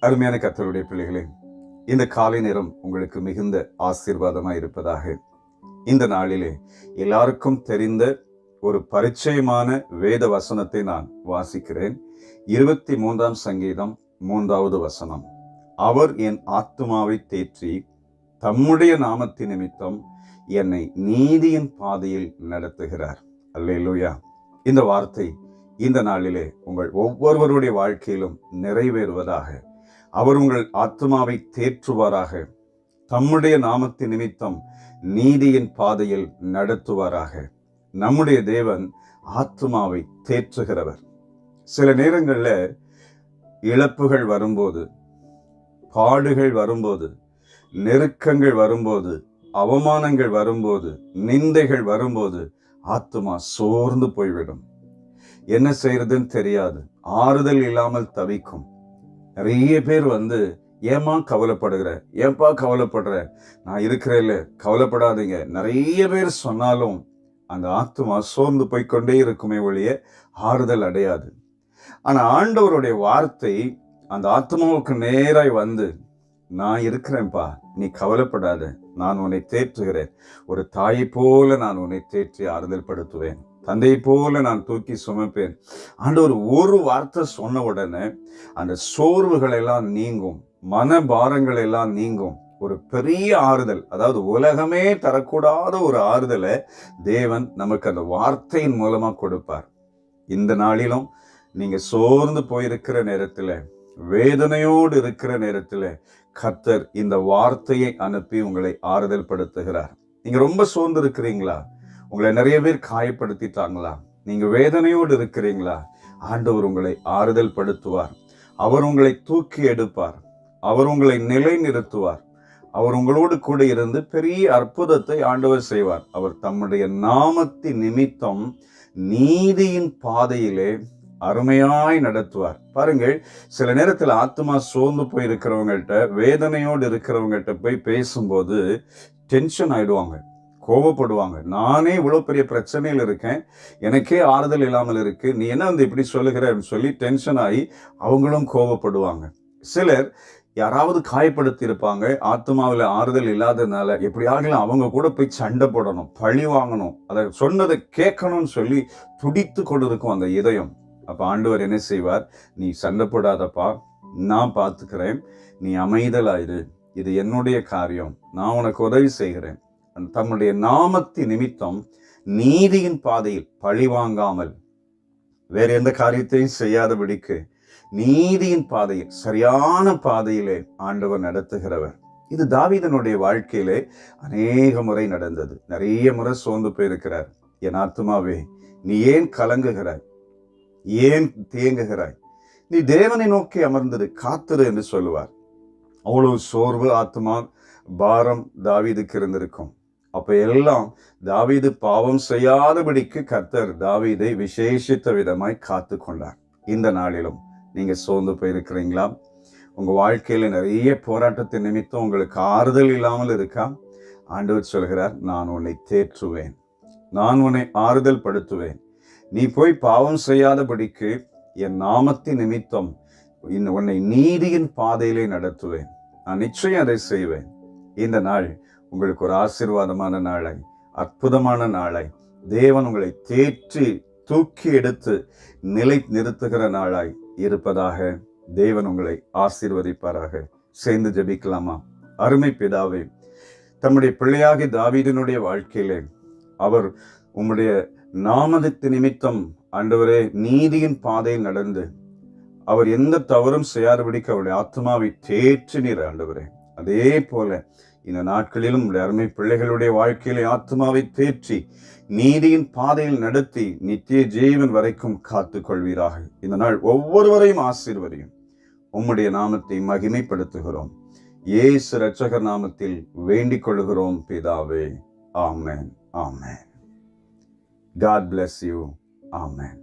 அருமையான கர்த்தருடைய பிள்ளைகளே, இந்த காலை நேரம் உங்களுக்கு மிகுந்த ஆசீர்வாதமாய் இருப்பதாக. இந்த நாளிலே எல்லாருக்கும் தெரிந்த ஒரு பரிச்சயமான வேத வசனத்தை நான் வாசிக்கிறேன். 23ஆம் சங்கீதம் 3வது வசனம். அவர் என் ஆத்துமாவை தேற்றி தம்முடைய நாமத்தின் நிமித்தம் என்னை நீதியின் பாதையில் நடத்துகிறார். அல்லேலூயா. இந்த வார்த்தை இந்த நாளிலே உங்கள் ஒவ்வொருவருடைய வாழ்க்கையிலும் நிறைவேறுவதாக. அவர் உங்கள் ஆத்துமாவை தேற்றுவாராக, தம்முடைய நாமத்தின் நிமித்தம் நீதியின் பாதையில் நடத்துவாராக. நம்முடைய தேவன் ஆத்துமாவை தேற்றுகிறவர். சில நேரங்களில் இழப்புகள் வரும்போது, பாடுகள் வரும்போது, நெருக்கங்கள் வரும்போது, அவமானங்கள் வரும்போது, நிந்தைகள் வரும்போது ஆத்துமா சோர்ந்து போய்விடும். என்ன செய்யறதுன்னு தெரியாது, ஆறுதல் இல்லாமல் தவிக்கும். நிறைய பேர் ஏமா கவலைப்படுகிற, ஏன்பா கவலைப்படுற, நான் இருக்கிறேன்ல, கவலைப்படாதீங்க நிறைய பேர் சொன்னாலும் அந்த ஆத்துமா சோர்ந்து போய்கொண்டே இருக்குமே ஒழிய ஆறுதல் அடையாது. ஆனா ஆண்டவருடைய வார்த்தை அந்த ஆத்மாவுக்கு நேராய் நான் இருக்கிறேன்ப்பா, நீ கவலைப்படாத, நான் உன்னை தேற்றுகிறேன். ஒரு தாயை போல நான் உன்னை தேற்றி ஆறுதல் படுத்துவேன், தந்தை போல நான் தூக்கி சுமப்பேன். ஆண்டவர் ஒரு வார்த்தை சொன்ன உடனே அந்த சோர்வுகள் எல்லாம் நீங்கும், மனபாரங்கள் எல்லாம் நீங்கும். ஒரு பெரிய ஆறுதல், அதாவது உலகமே தரக்கூடாத ஒரு ஆறுதலை தேவன் நமக்கு அந்த வார்த்தையின் மூலமா கொடுப்பார். இந்த நாளிலும் நீங்க சோர்ந்து போயிருக்கிற நேரத்துல, வேதனையோடு இருக்கிற நேரத்துல கர்த்தர் இந்த வார்த்தையை அனுப்பி உங்களை ஆறுதல் படுத்துகிறார். நீங்க ரொம்ப சோர்ந்து இருக்கிறீங்களா? உங்களை நிறைய பேர் காயப்படுத்திட்டாங்களா? நீங்க வேதனையோடு இருக்கிறீங்களா? ஆண்டவர் உங்களை ஆறுதல் படுத்துவார். அவர் உங்களை தூக்கி எடுப்பார். அவர் உங்களை நிலை நிறுத்துவார். அவர் உங்களோடு கூட இருந்து பெரிய அற்புதத்தை ஆண்டவர் செய்வார். அவர் தம்முடைய நாமத்தின் நிமித்தம் நீதியின் பாதையிலே அருமையாய் நடத்துவார். பாருங்கள், சில நேரத்தில் ஆத்மா சோர்ந்து போய் இருக்கிறவங்கள்ட்ட, வேதனையோடு இருக்கிறவங்கள்ட்ட போய் பேசும்போது டென்ஷன் ஆயிடுவாங்க, கோபப்படுவாங்க. நானே இவ்வளவு பெரிய பிரச்சனையில் இருக்கேன், எனக்கே ஆறுதல் இல்லாமல் இருக்கு, நீ என்ன இப்படி சொல்லுகிறன்னு சொல்லி டென்ஷன் ஆகி அவங்களும் கோபப்படுவாங்க. சிலர் யாராவது காயப்படுத்தி இருப்பாங்க, ஆத்மாவில் ஆறுதல் இல்லாததுனால எப்படியாவது அவங்க கூட போய் சண்டை போடணும், பழி வாங்கணும், அதை சொன்னதை கேட்கணும்னு சொல்லி துடித்து கொண்டிருக்கும் அந்த இதயம். அப்ப ஆண்டவர் என்ன செய்வார்? நீ சண்டை போடாதப்பா, நான் பார்த்துக்கிறேன், நீ அமைதலாயிரு, இது என்னுடைய காரியம், நான் உனக்கு உதவி செய்கிறேன். தம்முடைய நாமத்தின் நிமித்தம் நீதியின் பாதையில் பழி வாங்காமல், வேற எந்த காரியத்தையும் செய்யாதபடிக்கு நீதியின் பாதையில், சரியான பாதையிலே ஆண்டவர் நடத்துகிறவர். இது தாவீதனுடைய வாழ்க்கையிலே அநேக முறை நடந்தது. நிறைய முறை சோர்ந்து போயிருக்கிறார். என் ஆத்துமாவே, நீ ஏன் கலங்குகிறாய், ஏன் தேங்குகிறாய், நீ தேவனை நோக்கி அமர்ந்தது காத்திரு என்று சொல்லுவார். அவ்வளவு சோர்வு, ஆத்மா பாரம் தாவீதுக்கு இருந்திருக்கும். அப்ப எல்லாம் தாவீது பாவம் செய்யாதபடிக்கு கர்த்தர் தாவீதை விசேஷித்த விதமாய் காத்து கொண்டார். இந்த நாளிலும் நீங்க சோர்ந்து போயிருக்கிறீங்களா? உங்க வாழ்க்கையில நிறைய போராட்டத்தின் நிமித்தம் உங்களுக்கு ஆறுதல் இல்லாமல் இருக்கா? ஆண்டவர் சொல்கிறார், நான் உன்னை தேற்றுவேன், நான் உன்னை ஆறுதல் படுத்துவேன். நீ போய் பாவம் செய்யாதபடிக்கு என் நாமத்தின் நிமித்தம் உன்னை நீதியின் பாதையிலே நடத்துவேன். நான் நிச்சயம் அதை செய்வேன். இந்த நாள் உங்களுக்கு ஒரு ஆசீர்வாதமான நாளாய், அற்புதமான நாளாய், தேவன் உங்களை தேற்றி தூக்கி எடுத்து நிலை நிறுத்துகிற நாளாய் இருப்பதாக. தேவன் உங்களை ஆசீர்வதிப்பாராக. சேர்ந்து ஜெபிக்கலாமா? அருமை பிதாவே, தம்முடைய பிள்ளையாகி தாவீதினுடைய வாழ்க்கையிலே அவர் உம்முடைய நாமத்தின் நிமித்தம் ஆண்டவரே நீதியின் பாதையில் நடந்து அவர் எந்த தவறும் செய்யாதபடிக்கு அவருடைய ஆத்மாவை தேற்றினீர் ஆண்டவரே. அதே போல இந்த நாட்களிலும் உடைய அருமை பிள்ளைகளுடைய வாழ்க்கையிலே ஆத்மாவை தேற்றி நீதியின் பாதையில் நடத்தி நித்திய ஜீவன் வரைக்கும் காத்து கொள்வீராக. இந்த நாள் ஒவ்வொருவரையும் ஆசீர்வதியும். உம்முடைய நாமத்தை மகிமைப்படுத்துகிறோம். இயேசு இரட்சகர் நாமத்தில் வேண்டிக் கொள்கிறோம் பிதாவே. ஆமென். ஆமென். God bless you. Amen.